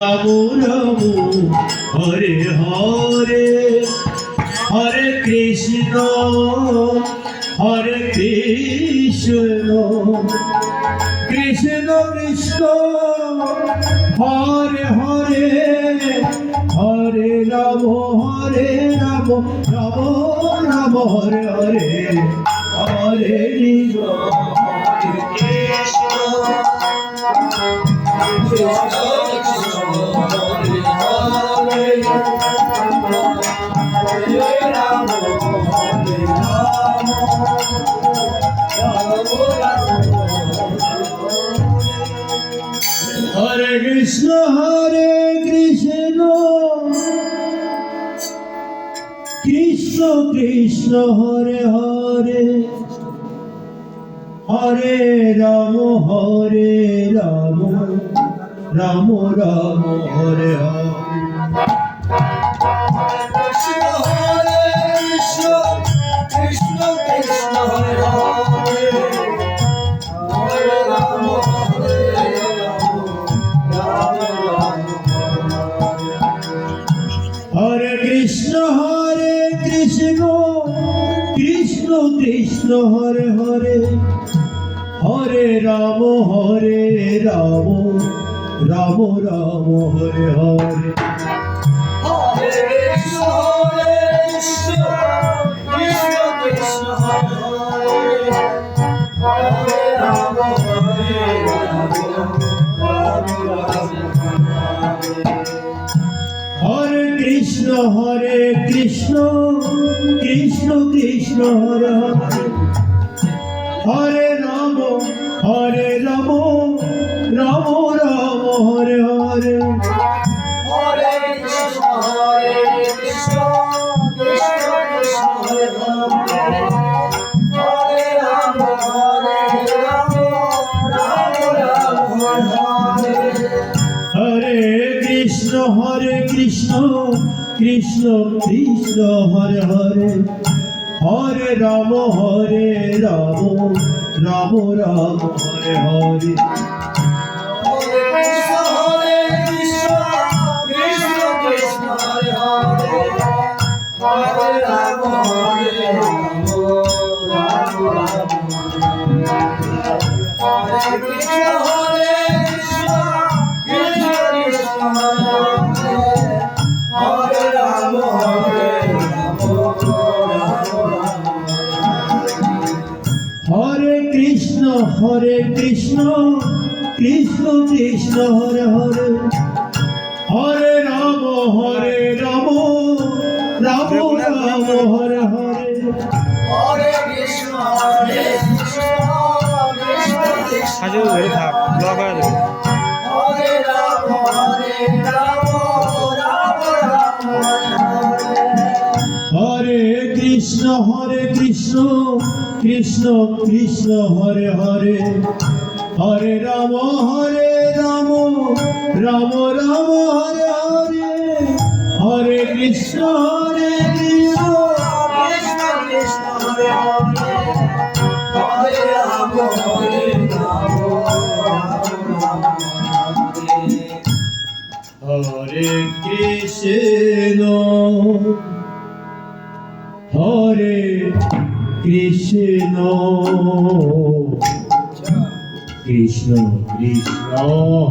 রাম রাম হরে হরে হরে কৃষ্ণ কৃষ্ণ কৃষ্ণ হরে হরে হরে রাম রাম রাম হরে হরে হরে হরে কৃষ্ণ কৃষ্ণ কৃষ্ণ হরে হরে হরে রাম রাম রাম হরে হরে হরে কৃষ্ণ কৃষ্ণ কৃষ্ণ হরে হরে হরে রাম রাম রাম হরে হরে হরে কৃষ্ণ কৃষ্ণ কৃষ্ণ হরে হরে হরে রাম রাম রাম হরে হরে হরে কৃষ্ণ কৃষ্ণ কৃষ্ণ হরে হরে হরে রাম রাম হরে হরে কৃষ্ণ কৃষ্ণ কৃষ্ণ হরে হরে হরে রাম রাম রাম হরে হরে হরে কৃষ্ণ কৃষ্ণ কৃষ্ণ হরে হরে হরে রাম রাম রাম হরে হরে আজও ধরে থাক ব্লগ হয়ে যাবে। হরে কৃষ্ণ কৃষ্ণ কৃষ্ণ হরে হরে হরে রাম রাম রাম হরে হরে হরে কৃষ্ণ হরে কৃষ্ণ হরে কৃষ্ণ কৃষ্ণ কৃষ্ণ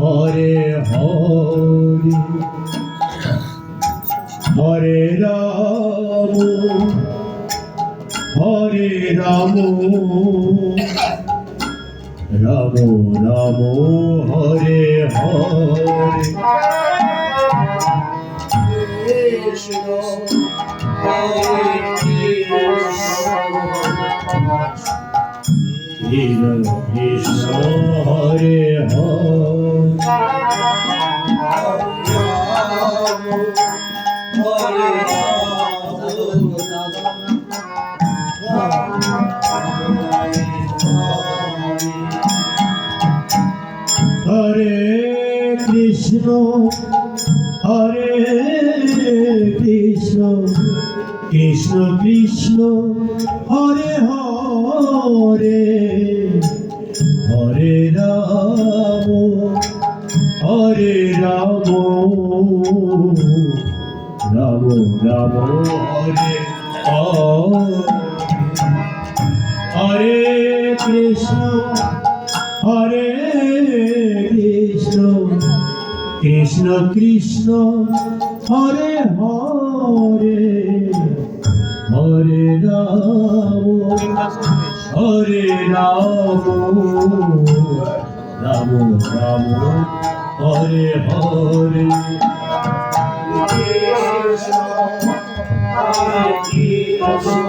হরে হরে হরে রাম রাম রাম হরে হরে কৃষ্ণ হরে হরে কৃষ্ণ কৃষ্ণ কৃষ্ণ হরে হরে হরে রাম হরে রাম রাম রাম হরে হরে কৃষ্ণ হরে কৃষ্ণ কৃষ্ণ কৃষ্ণ হরে হরে হরে রাম হরে রাম রাম রাম হরে হরে Hare Krishna